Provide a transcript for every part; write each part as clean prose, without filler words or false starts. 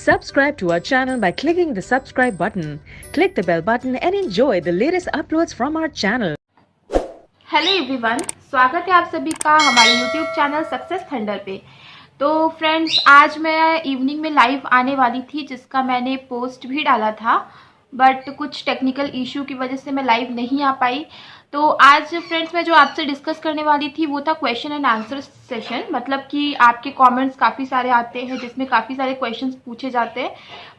Subscribe to our channel by clicking the subscribe button. Click the bell button and enjoy the latest uploads from our channel. Hello everyone, स्वागत है आप सभी का हमारे YouTube channel success thunder पे। तो friends, आज मैं इवनिंग में लाइव आने वाली थी जिसका मैंने पोस्ट भी डाला था, बट कुछ टेक्निकल इशू की वजह से मैं लाइव नहीं आ पाई। तो आज फ्रेंड्स मैं जो आपसे डिस्कस करने वाली थी वो था क्वेश्चन एंड आंसर सेशन। मतलब कि आपके कमेंट्स काफ़ी सारे आते हैं जिसमें काफ़ी सारे क्वेश्चंस पूछे जाते हैं,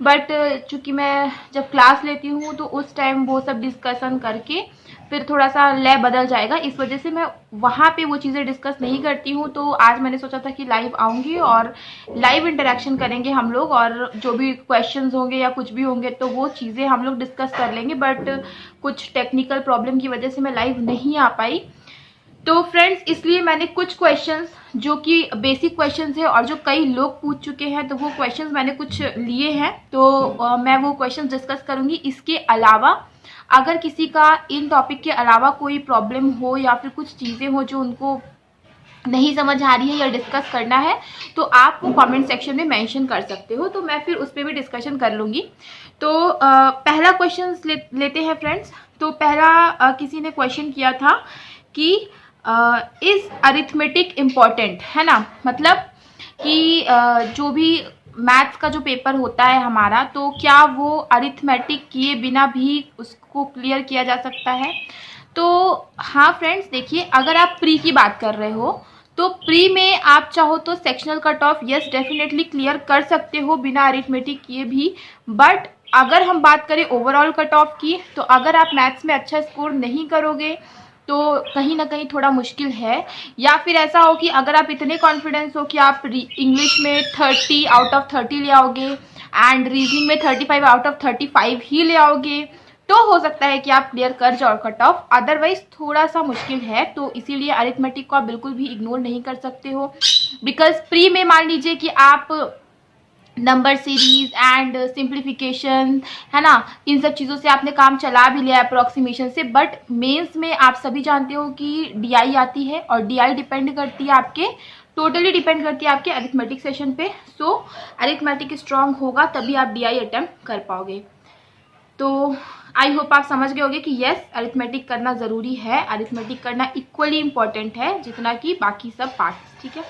बट चूँकि मैं जब क्लास लेती हूँ तो उस टाइम वो सब डिस्कशन करके फिर थोड़ा सा लय बदल जाएगा, इस वजह से मैं वहाँ पे वो चीज़ें डिस्कस नहीं करती हूँ। तो आज मैंने सोचा था कि लाइव आऊँगी और लाइव इंटरेक्शन करेंगे हम लोग, और जो भी क्वेश्चंस होंगे या कुछ भी होंगे तो वो चीज़ें हम लोग डिस्कस कर लेंगे। बट कुछ टेक्निकल प्रॉब्लम की वजह से मैं लाइव नहीं आ पाई। तो फ्रेंड्स, इसलिए मैंने कुछ क्वेश्चंस जो कि बेसिक क्वेश्चंस है और जो कई लोग पूछ चुके हैं, तो वो क्वेश्चंस मैंने कुछ लिए हैं, तो मैं वो क्वेश्चंस डिस्कस करूँगी। इसके अलावा अगर किसी का इन टॉपिक के अलावा कोई प्रॉब्लम हो या फिर कुछ चीज़ें हो जो उनको नहीं समझ आ रही है या डिस्कस करना है, तो आप वो कमेंट सेक्शन में मेंशन कर सकते हो, तो मैं फिर उस पर भी डिस्कशन कर लूँगी। तो पहला क्वेश्चन लेते हैं फ्रेंड्स। तो पहला किसी ने क्वेश्चन किया था कि इज अरिथमेटिक इम्पॉर्टेंट, है ना। मतलब कि जो भी मैथ्स का जो पेपर होता है हमारा, तो क्या वो अरिथमेटिक किए बिना भी उसको क्लियर किया जा सकता है। तो हाँ फ्रेंड्स, देखिए, अगर आप प्री की बात कर रहे हो तो प्री में आप चाहो तो sectional cut off yes definitely clear कर सकते हो बिना अरिथमेटिक किए भी। बट अगर हम बात करें ओवरऑल कट ऑफ की, तो अगर आप मैथ्स में अच्छा स्कोर नहीं करोगे तो कहीं ना कहीं थोड़ा मुश्किल है। या फिर ऐसा हो कि अगर आप इतने कॉन्फिडेंस हो कि आप इंग्लिश में 30 आउट ऑफ 30 ले आओगे एंड रीजनिंग में 35 आउट ऑफ 35 ही ले आओगे, तो हो सकता है कि आप क्लियर कर जाओ कट ऑफ। अदरवाइज थोड़ा सा मुश्किल है, तो इसीलिए अरिथमेटिक को आप बिल्कुल भी इग्नोर नहीं कर सकते हो। बिकॉज प्री में मान लीजिए कि आप नंबर सीरीज एंड सिंप्लीफिकेशन, है ना, इन सब चीज़ों से आपने काम चला भी लिया अप्रोक्सीमेशन से, बट मेंस में आप सभी जानते हो कि डीआई आती है और डीआई डिपेंड करती है आपके, टोटली डिपेंड करती है आपके अरिथमेटिक सेशन पे। सो अरिथमेटिक स्ट्रांग होगा तभी आप डीआई अटेम्प्ट कर पाओगे। तो आई होप आप समझ गए होंगे कि यस, अरिथमेटिक करना ज़रूरी है। अरिथमेटिक करना इक्वली इम्पॉर्टेंट है जितना कि बाकी सब पार्ट्स, ठीक है।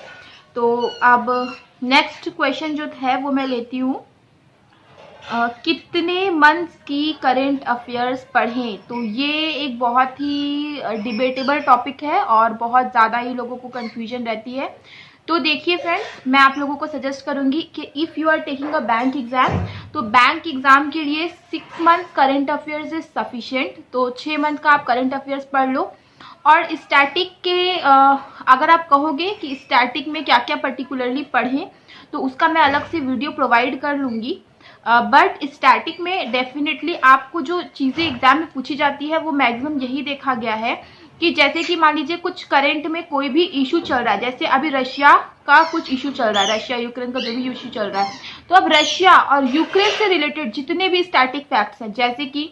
तो अब नेक्स्ट क्वेश्चन जो है वो मैं लेती हूँ, कितने मंथ्स की करंट अफेयर्स पढ़ें। तो ये एक बहुत ही डिबेटेबल टॉपिक है और बहुत ज़्यादा ही लोगों को कन्फ्यूजन रहती है। तो देखिए फ्रेंड्स, मैं आप लोगों को सजेस्ट करूंगी कि if you are taking a bank exam, तो बैंक एग्जाम के लिए 6 month current affairs is sufficient. तो 6 मंथ का आप करंट अफेयर्स पढ़ लो। और स्टैटिक के अगर आप कहोगे कि स्टैटिक में क्या क्या पर्टिकुलरली पढ़ें, तो उसका मैं अलग से वीडियो प्रोवाइड कर लूँगी। बट स्टैटिक में डेफिनेटली आपको जो चीज़ें एग्जाम में पूछी जाती है वो मैक्सिमम यही देखा गया है कि जैसे कि मान लीजिए कुछ करंट में कोई भी इशू चल रहा है, जैसे अभी रशिया का कुछ इशू चल रहा है, रशिया यूक्रेन का जो भी इशू चल रहा है, तो अब रशिया और यूक्रेन से रिलेटेड जितने भी स्टैटिक फैक्ट्स हैं, जैसे कि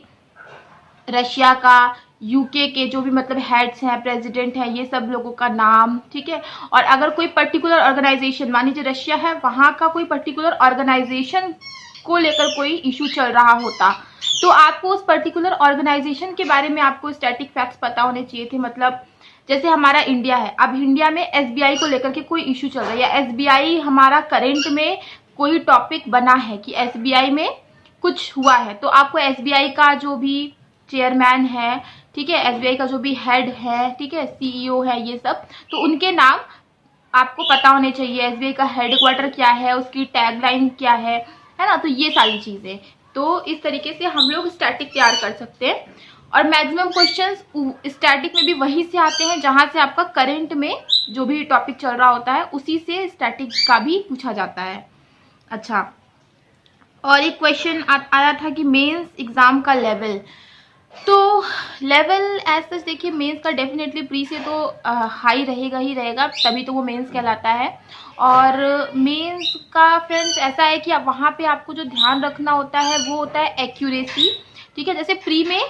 रशिया का, यूके के जो भी मतलब हेड्स हैं, प्रेसिडेंट हैं, ये सब लोगों का नाम, ठीक है। और अगर कोई पर्टिकुलर ऑर्गेनाइजेशन, मान लीजिए रशिया है, वहाँ का कोई पर्टिकुलर ऑर्गेनाइजेशन को लेकर कोई इशू चल रहा होता, तो आपको उस पर्टिकुलर ऑर्गेनाइजेशन के बारे में आपको स्टैटिक फैक्ट्स पता होने चाहिए थे। मतलब जैसे हमारा इंडिया है, अब इंडिया में एसबीआई को लेकर के कोई इशू चल रहा है, या एसबीआई हमारा करंट में कोई टॉपिक बना है कि एसबीआई में कुछ हुआ है, तो आपको एसबीआई का जो भी चेयरमैन है, ठीक है, एसबीआई का जो भी हेड है, ठीक है, सीईओ है, ये सब, तो उनके नाम आपको पता होने चाहिए। एसबीआई का हेडक्वार्टर क्या है, उसकी टैगलाइन क्या है ना। तो ये सारी चीज़ें, तो इस तरीके से हम लोग स्टैटिक तैयार कर सकते हैं। और मैक्सिमम क्वेश्चंस स्टैटिक में भी वहीं से आते हैं जहां से आपका करंट में जो भी टॉपिक चल रहा होता है उसी से स्टैटिक का भी पूछा जाता है। अच्छा, और एक क्वेश्चन आया था कि मेंस एग्जाम का लेवल। तो लेवल एज सच देखिए, मेंस का डेफिनेटली प्री से तो हाई रहेगा ही रहेगा, तभी तो वो मेंस कहलाता है। और मेंस का फ्रेंड्स ऐसा है कि आप वहाँ पे आपको जो ध्यान रखना होता है वो होता है एक्यूरेसी, ठीक है। जैसे प्री में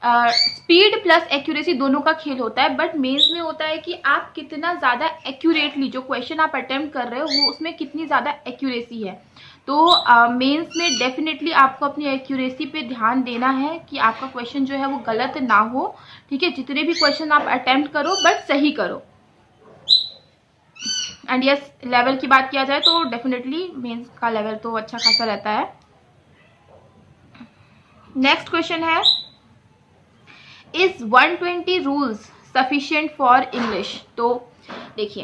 स्पीड प्लस एक्यूरेसी दोनों का खेल होता है, बट मेंस में होता है कि आप कितना ज़्यादा एक्यूरेटली जो क्वेश्चन आप अटेम्प्ट कर रहे हो वो उसमें कितनी ज़्यादा एक्यूरेसी है। तो मेंस में डेफिनेटली आपको अपनी एक्यूरेसी पे ध्यान देना है कि आपका क्वेश्चन जो है वो गलत ना हो, ठीक है। जितने भी क्वेश्चन आप अटेम्प्ट करो बट सही करो। एंड यस, लेवल की बात किया जाए तो डेफिनेटली मेंस का लेवल तो अच्छा खासा रहता है। नेक्स्ट क्वेश्चन है, is 120 rules sufficient for English. तो देखिए,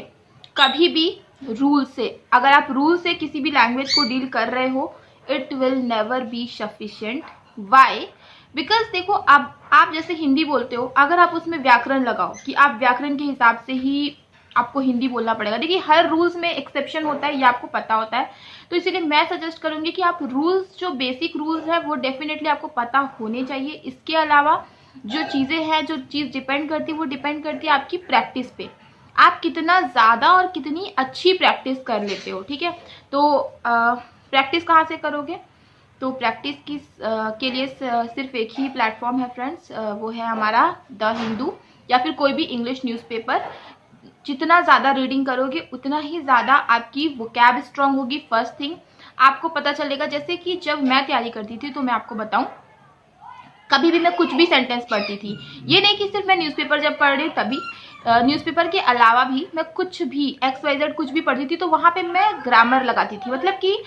कभी भी रूल से, अगर आप रूल से किसी भी लैंग्वेज को डील कर रहे हो, it will never be sufficient. Why? Because देखो, आप जैसे हिंदी बोलते हो, अगर आप उसमें व्याकरण लगाओ कि आप व्याकरण के हिसाब से ही आपको हिंदी बोलना पड़ेगा। देखिए, हर रूल्स में एक्सेप्शन होता है, ये आपको पता होता है। तो इसीलिए मैं सजेस्ट करूंगी कि आप रूल्स, जो बेसिक रूल्स है वो डेफिनेटली आपको पता होने चाहिए। इसके अलावा जो चीज़ें हैं, जो चीज़ डिपेंड करती है वो डिपेंड करती है आपकी प्रैक्टिस पे, आप कितना ज़्यादा और कितनी अच्छी प्रैक्टिस कर लेते हो, ठीक है। तो प्रैक्टिस कहाँ से करोगे? तो प्रैक्टिस की के लिए सिर्फ एक ही प्लेटफॉर्म है फ्रेंड्स, वो है हमारा द हिंदू या फिर कोई भी इंग्लिश न्यूज़पेपर। जितना ज़्यादा रीडिंग करोगे उतना ही ज़्यादा आपकी वोकैब स्ट्रांग होगी। फर्स्ट थिंग आपको पता चलेगा, जैसे कि जब मैं तैयारी करती थी तो मैं आपको बताऊं, कभी भी मैं कुछ भी सेंटेंस पढ़ती थी, ये नहीं कि सिर्फ मैं न्यूज़पेपर जब पढ़ रही हूँ तभी, न्यूज़पेपर के अलावा भी मैं कुछ भी XYZ कुछ भी पढ़ती थी तो वहाँ पे मैं ग्रामर लगाती थी। मतलब कि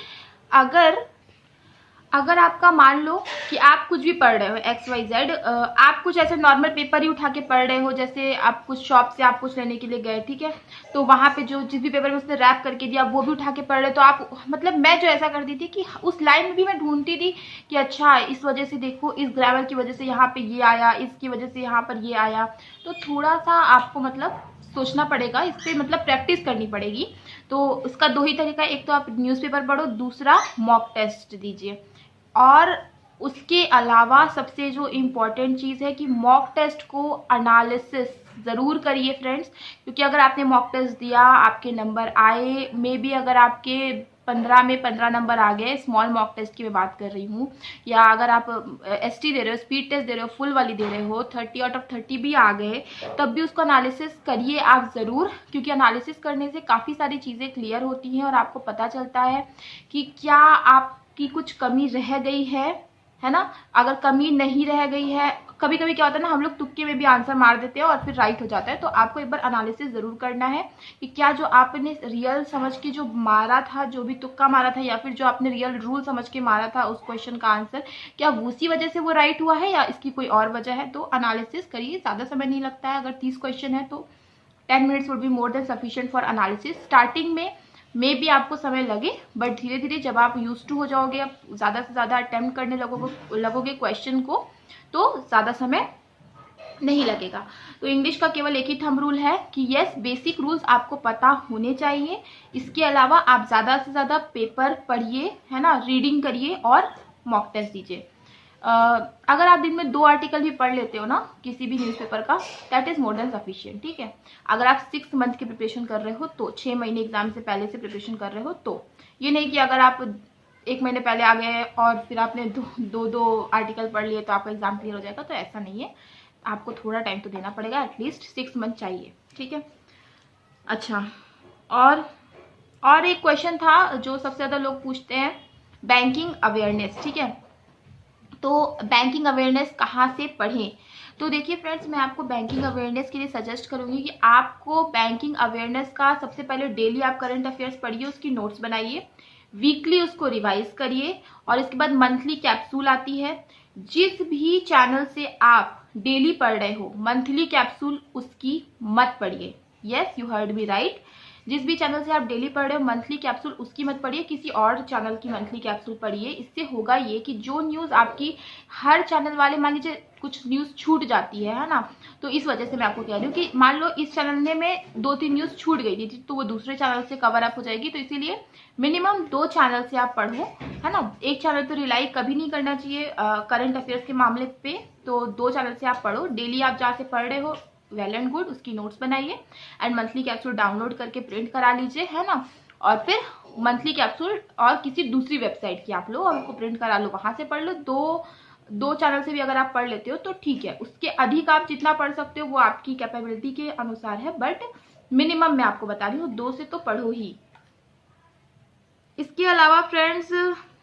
अगर आपका मान लो कि आप कुछ भी पढ़ रहे हो XYZ, आप कुछ ऐसे नॉर्मल पेपर ही उठा के पढ़ रहे हो, जैसे आप कुछ शॉप से आप कुछ लेने के लिए गए, ठीक है, तो वहाँ पे जो जिस भी पेपर में उसने रैप करके दिया वो भी उठा के पढ़ रहे, तो आप, मतलब मैं जो ऐसा करती थी कि उस लाइन में भी मैं ढूंढती थी कि अच्छा इस वजह से देखो, इस ग्रामर की वजह से यहाँ पे ये आया, इसकी वजह से यहाँ पर ये आया। तो थोड़ा सा आपको मतलब सोचना पड़ेगा, इस पर मतलब प्रैक्टिस करनी पड़ेगी। तो उसका दो ही तरीका है, एक तो आप न्यूज़पेपर पढ़ो, दूसरा मॉक टेस्ट दीजिए। और उसके अलावा सबसे जो इम्पॉर्टेंट चीज़ है कि मॉक टेस्ट को एनालिसिस ज़रूर करिए फ्रेंड्स, क्योंकि अगर आपने मॉक टेस्ट दिया, आपके नंबर आए, मे बी अगर आपके 15 में 15 नंबर आ गए, स्मॉल मॉक टेस्ट की मैं बात कर रही हूँ, या अगर आप ST दे रहे हो, स्पीड टेस्ट दे रहे हो, फुल वाली दे रहे हो, 30 आउट ऑफ 30 भी आ गए, तब भी उसको एनालिसिस करिए आप ज़रूर, क्योंकि एनालिसिस करने से काफ़ी सारी चीज़ें क्लियर होती हैं और आपको पता चलता है कि क्या आपकी कुछ कमी रह गई है ना। अगर कमी नहीं रह गई है, कभी कभी क्या होता है ना, हम लोग तुक्के में भी आंसर मार देते हैं और फिर राइट हो जाता है। तो आपको एक बार एनालिसिस ज़रूर करना है कि क्या जो आपने रियल समझ के जो मारा था, जो भी तुक्का मारा था, या फिर जो आपने रियल रूल समझ के मारा था उस क्वेश्चन का आंसर, क्या उसी वजह से वो राइट हुआ है या इसकी कोई और वजह है। तो एनालिसिस करिए, ज़्यादा समय नहीं लगता है। अगर 30 क्वेश्चन है तो 10 minutes would be more than sufficient for analysis. Starting में मे भी आपको समय लगे, बट धीरे धीरे जब आप यूज टू हो जाओगे, आप ज़्यादा से ज़्यादा अटेम्प्ट करने लगोगे क्वेश्चन को, तो ज़्यादा समय नहीं लगेगा। तो इंग्लिश का केवल एक ही थंब रूल है कि यस, बेसिक रूल्स आपको पता होने चाहिए। इसके अलावा आप ज़्यादा से ज़्यादा पेपर पढ़िए, है ना, रीडिंग करिए और मॉक टेस्ट दीजिए। अगर आप दिन में 2 आर्टिकल भी पढ़ लेते हो ना किसी भी न्यूज़पेपर का, that is more than sufficient, ठीक है। अगर आप 6 मंथ की प्रिपरेशन कर रहे हो तो 6 महीने एग्जाम से पहले से प्रिपरेशन कर रहे हो, तो ये नहीं कि अगर आप 1 महीने पहले आ गए और फिर आपने दो आर्टिकल पढ़ लिए तो आपका एग्जाम क्लियर हो जाएगा, तो ऐसा नहीं है। आपको थोड़ा टाइम तो देना पड़ेगा, एटलीस्ट 6 मंथ चाहिए, ठीक है। अच्छा, और एक क्वेश्चन था जो सबसे ज़्यादा लोग पूछते हैं, बैंकिंग अवेयरनेस, ठीक है। तो बैंकिंग अवेयरनेस कहाँ से पढ़ें? तो देखिए फ्रेंड्स, मैं आपको बैंकिंग अवेयरनेस के लिए सजेस्ट करूँगी कि आपको बैंकिंग अवेयरनेस का सबसे पहले डेली आप करंट अफेयर्स पढ़िए, उसकी नोट्स बनाइए, वीकली उसको रिवाइज करिए, और इसके बाद मंथली कैप्सूल आती है। जिस भी चैनल से आप डेली पढ़ रहे हो, मंथली कैप्सूल उसकी मत पढ़िए। Yes, you heard me right. जिस भी चैनल से आप डेली पढ़ रहे हो, मंथली कैप्सूल उसकी मत पढ़िए, किसी और चैनल की मंथली कैप्सूल पढ़िए। इससे होगा ये कि जो न्यूज़ आपकी हर चैनल वाले, मान लीजिए कुछ न्यूज़ छूट जाती है ना, तो इस वजह से मैं आपको कह रही हूँ कि मान लो इस चैनल में 2-3 न्यूज़ छूट गई थी तो वो दूसरे चैनल से कवर अप हो जाएगी। तो इसीलिए मिनिमम 2 चैनल से आप पढ़ो, है ना। एक चैनल तो रिलाई कभी नहीं करना चाहिए करंट अफेयर्स के मामले पे, तो 2 चैनल से आप पढ़ो। डेली आप जहाँ से पढ़ रहे हो, वेल एंड गुड, उसकी नोट्स बनाइए एंड मंथली कैप्सूल डाउनलोड करके प्रिंट करा लीजिए, है ना। और फिर मंथली कैप्सूल और किसी दूसरी वेबसाइट की आप लो और उसको प्रिंट करा लो, वहां से पढ़ लो। दो चैनल से भी अगर आप पढ़ लेते हो तो ठीक है। उसके अधिक आप जितना पढ़ सकते हो वो आपकी कैपेबिलिटी के अनुसार है, बट मिनिमम मैं आपको बता रही हूँ 2 से तो पढ़ो ही। इसके अलावा फ्रेंड्स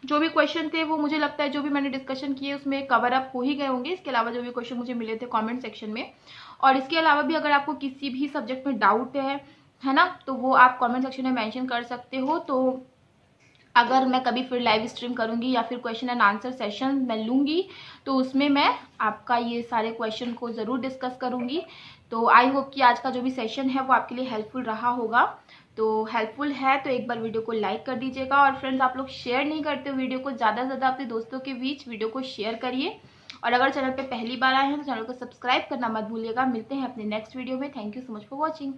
जो भी क्वेश्चन थे वो मुझे लगता है जो भी मैंने डिस्कशन किए उसमें कवर अप हो ही गए होंगे। इसके अलावा जो भी क्वेश्चन मुझे मिले थे कमेंट सेक्शन में, और इसके अलावा भी अगर आपको किसी भी सब्जेक्ट में डाउट है ना, तो वो आप कमेंट सेक्शन में मेंशन कर सकते हो। तो अगर मैं कभी फिर लाइव स्ट्रीम करूंगी या फिर क्वेश्चन एंड आंसर सेशन मैं लूँगी तो उसमें मैं आपका ये सारे क्वेश्चन को ज़रूर डिस्कस करूँगी। तो आई होप कि आज का जो भी सेशन है वो आपके लिए हेल्पफुल रहा होगा। तो हेल्पफुल है तो एक बार वीडियो को लाइक कर दीजिएगा, और फ्रेंड्स आप लोग शेयर नहीं करते हो वीडियो को, ज़्यादा से ज़्यादा अपने दोस्तों के बीच वीडियो को शेयर करिए। और अगर चैनल पर पहली बार आए हैं तो चैनल को सब्सक्राइब करना मत भूलिएगा। मिलते हैं अपने नेक्स्ट वीडियो में। Thank you so much for watching.